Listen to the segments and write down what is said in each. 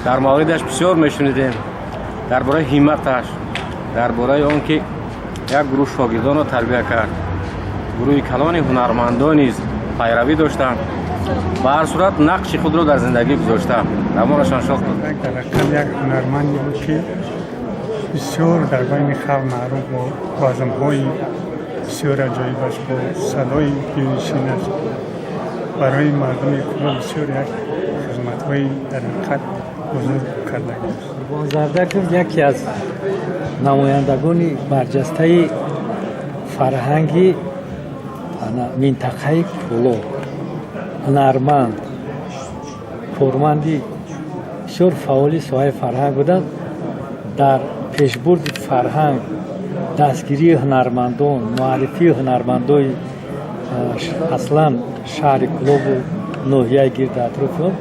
дар мавридаш бисёр мешунидем дар бораи ҳимматаш, дар бораи он ки як гурӯҳ шогирдонро тарбия кард, гурӯҳи калони ҳунармандон низ пайравӣ доштанд, ба ҳар сурат нақши худро дар зиндагӣ гузоштанд. Намонашон шох буд. Як ҳунарманде буд ки бисёр дар байни халқ маъруф бо вазмҳои бисёр аҷоибаш, бо садои дилнишинаш барои мардуми Кӯло бисёр як хизматҳои дар ҳақиқат бузург кардагист. Зардаков яке аз намояндагони барҷастаи фарҳанги минтақаи Кӯло, ҳунарманд, корманди бисёр фаъоли соҳаи фарҳанг буданд. Дар пешбурди фарҳанг, дастгирии ҳунармандон, муаррифии ҳунармандои аслан шаҳри Кӯлову ноҳияи гирду атрофи он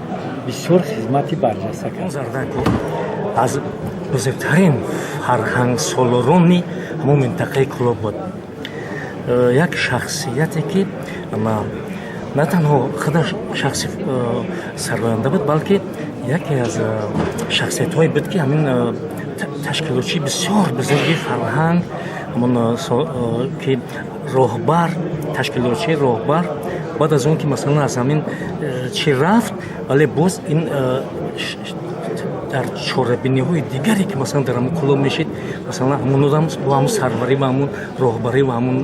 бисёр хизмати барҷаста кард. Зардаков аз бузургтарин фарҳангсолорони ҳамон минтақаи Кӯлов буд. Як шахсияте ки на танҳо худаш шахси сарвоянда буд, балки яке аз шахсиятҳое буд ки ҳамин ташкилотчии бисёр бузурги фарҳанг, ҳамон ки роҳбар, ташкилотчии роҳбар, баъд аз он ки масалан аз ҳамин чӣ рафт, вале боз ин дар чорабиниҳои дигаре ки масалан дар ҳамон Кӯло мешид, масалан ҳамон одам бо ҳамон сарварӣ ва ҳамон роҳбарӣ ва ҳамон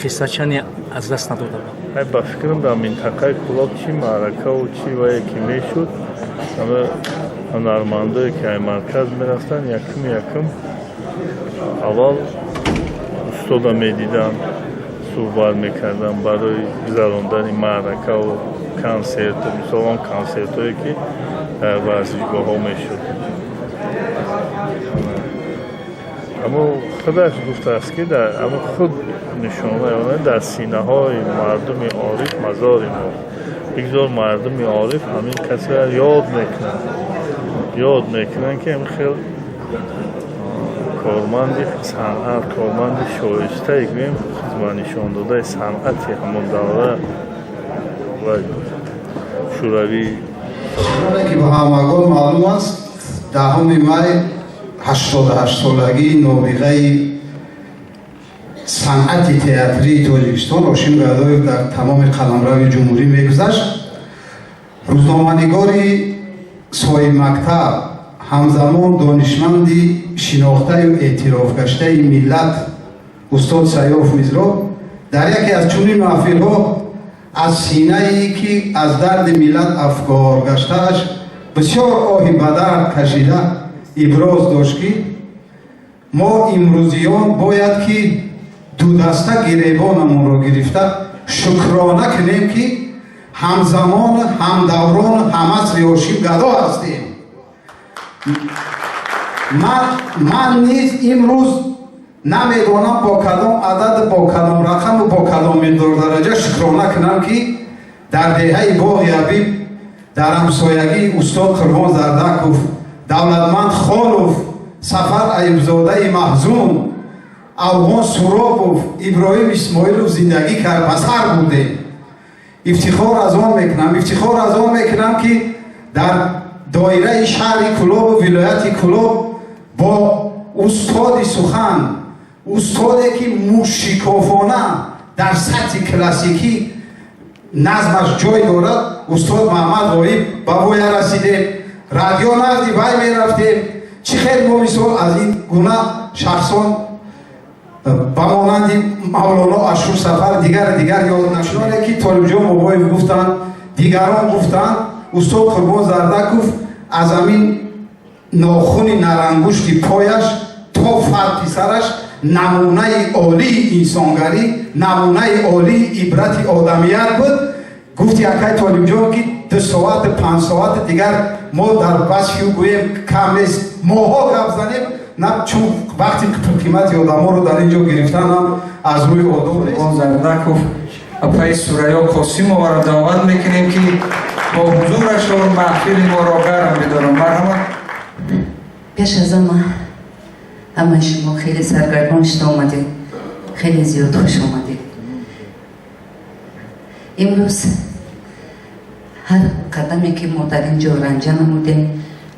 хислатчани аз даст надода буд. Ба фикрам дар минтақаи Кӯло чӣ маъракаву чӣ вае ки мешуд, ҳама ҳунармандое ки ай марказ мерафтанд, якум аввал устода медиданд, суҳбат мекарданд барои гузарондани маъракаву консерту, мисол он консертое ки дар варзишгоҳҳо мешуд. аммо худаш гуфтааст ки аммо худ нишона дар синаҳои мардуми ориф мазори мо бигзор мардуми ориф ҳамин касеро ёд мекунанд ки ҳамин хел корманди санъат, корманди шоистаи гӯем хизматнишон додаи санъати ҳамон давра ва шӯравӣ. ки ба ҳамагон маълум аст, 10 май 88 солагии нобиғаи санъати театрии Тоҷикистон Ҳошим Гадоев дар тамоми қаламрави ҷумҳурӣ мегузашт. рӯзноманигори соҳиб мактаб, ҳамзамон донишманди шинохтаю эътирофгаштаи миллат устод Сайёф Мизроб дар яке аз чунин маҳфилҳо аз синае ки аз дарди миллат афгор гаштааш бисёр оҳи ба дард кашида иброз дошт ки мо имрӯзиён бояд ки дудаста гиребонамонро гирифта шукрона кунем ки ҳамзамон, ҳамдаврон, ҳамасри Ҳошим Гадо ҳастем. ман низ имрӯз намедонам бо кадом адад, бо кадом рақаму бо кадом миқдор дараҷа шукрона кунам ки дар деҳаи боғи Ҳабиб дар ҳамсоягии устод Қурбон Зардаков, Давлатманд Хонов, Сафар Айбзодаи Маҳзун, Афғон Суробов, Иброҳим Исмоилов зиндагӣ кард, ба сар бурдем. ифтихор аз он мекунам ки дар доираи шаҳри Кӯлову вилояти Кӯлов бо устоди сухан, устоде ки мушикофона дар сатҳи классикӣ назмаш ҷой дорад, устод Маҳмад Ғоиб ба воя расидем, радио назди вай мерафтем. чӣ хел мо мисол аз ин гуна шахсон ба монанди Мавлоно Ашур Сафар дигар ёднашиноне ки Толибҷон Бобоев гуфтанд, дигарон гуфтанд, устод Қурбон Зардаков аз ҳамин нохуни нарангушти пояш то фарқи сараш намунаи олии инсонгарӣ, намунаи олии ибрати одамият буд. гуфти акай Толибҷон ки 2 соат 5 соат дигар мо дар васфи гӯем камест, моҳо гап занем, на чун вақти қимати одаморо дар инҷо гирифтанам аз рӯи одоб. Қурбон Зардаков апаи Сурайё Қосимоваро даъват мекунем ки бо ҳузурашон маҳфили моро гарм бидорам. марҳамат. пеш аз ҳамаи шумо хеле саргардон шуда омадед, хеле зиёд хуш омадед. имрӯз ҳар қадаме ки мо дар ин ҷо ранҷа намудем,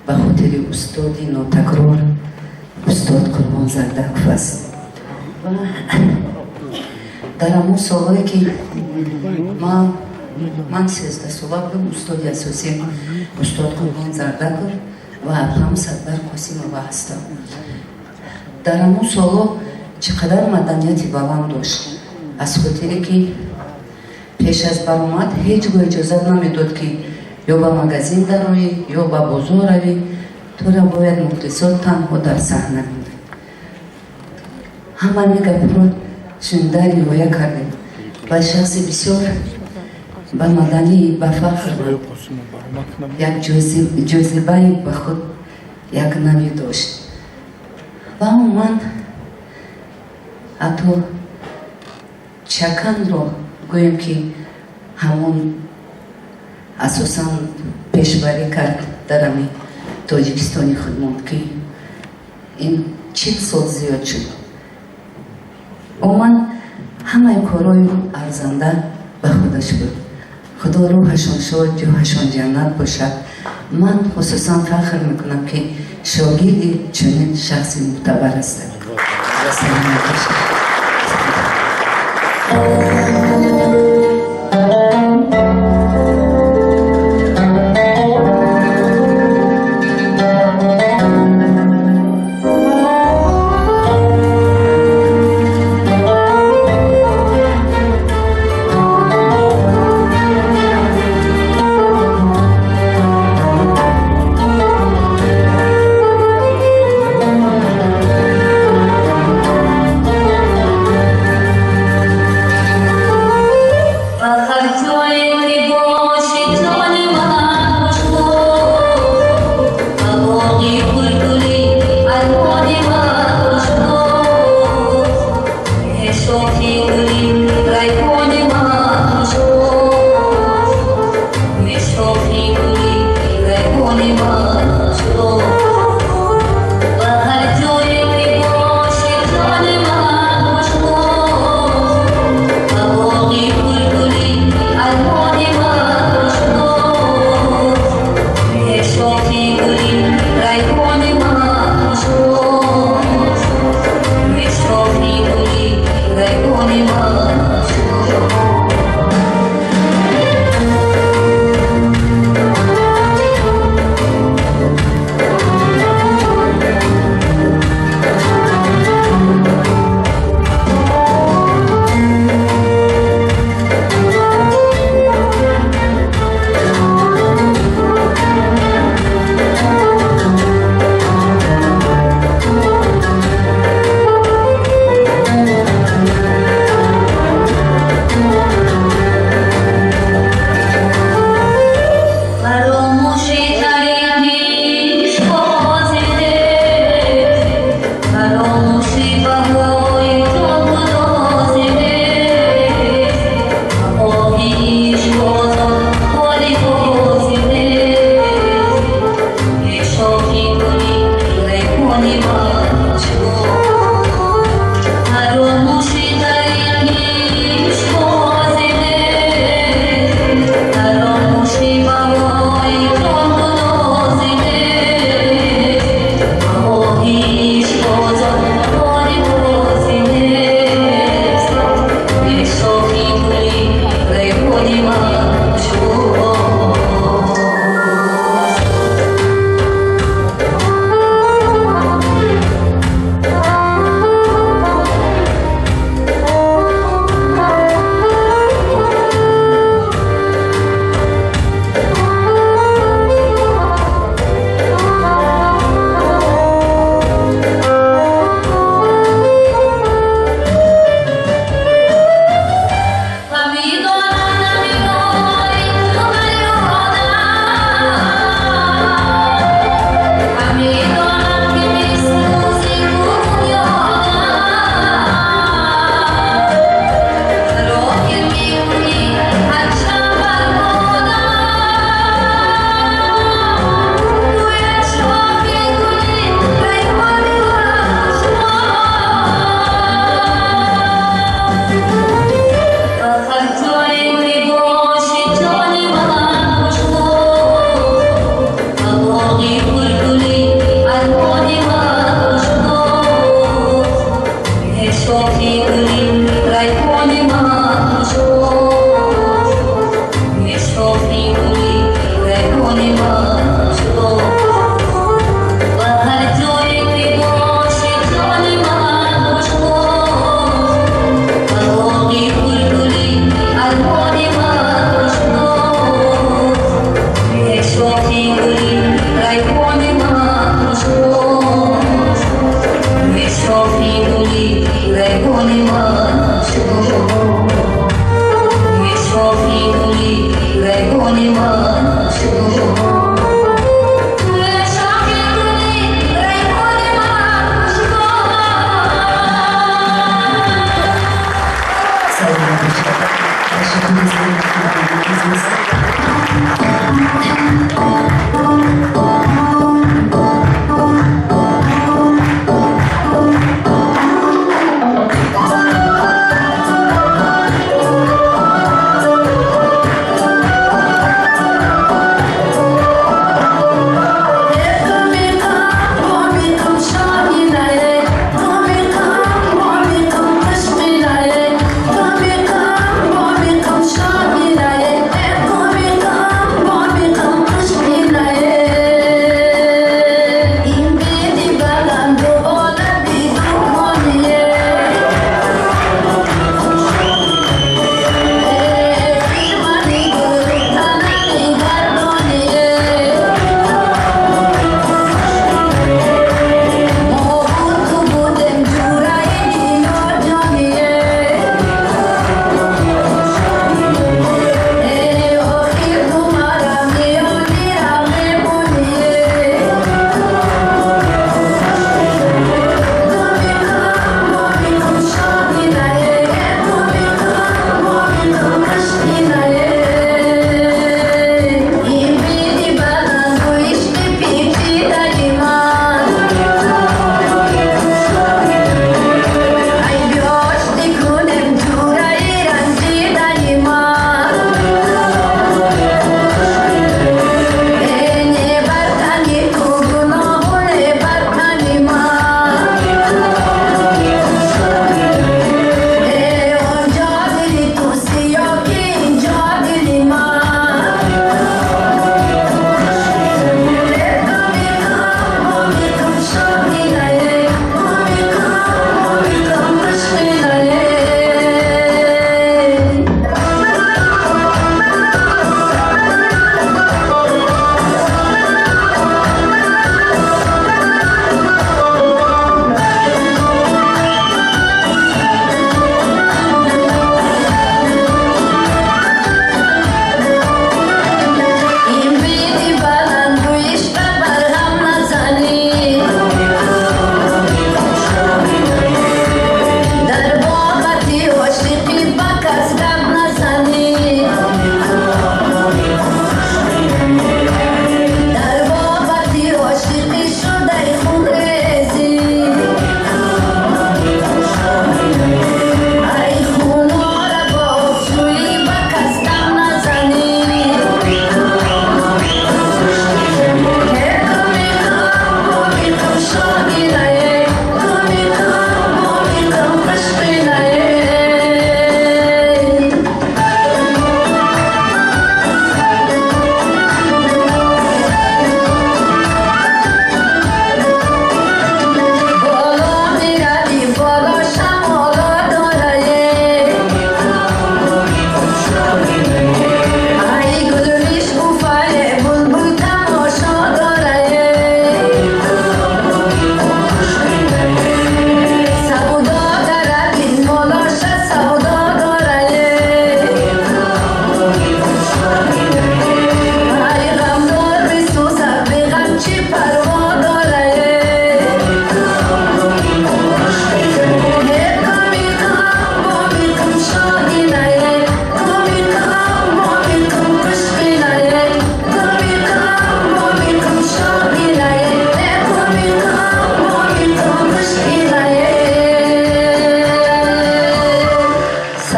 ба хотири устоди нотакрор устод Қурбон Зардаков аст. дар ҳамон солҳое ки ман 13 сола будам, устоди асосӣ устод Қурбон Зардаков ва апам Сардар Қосимова ҳастам. дар ҳамон солҳо чӣ қадар маданияти баланд дошт, аз хотире ки пеш аз баромад ҳеҷ гоҳ иҷозат намедод ки ё ба магазин дароӣ ё ба бозор равӣ, тура бояд мухлисот танҳо дар саҳна бинӣ. ҳамаи гапро шунида ривоя кардем. ба шахси бисёр ба маданӣ, ба фахр, як ҷозибаи ба худ як навӣ дошт. ва ман ҳатто чаканро гӯем ки ҳамон асосан пешбарӣ кард дар ҳами тоҷикистони худмон ки ин 40 сол зиёд шуд. умуман ҳамаи корҳои арзанда ба худаш буд. худо рӯҳашон шод, ҷоҳашон ҷаннат бошад. ман хусусан фахр мекунам ки шогирди чунин шахси мӯътабар ҳастам. Саломат бошед.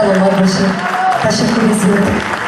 саломат бошед. Ташаккури зиёд.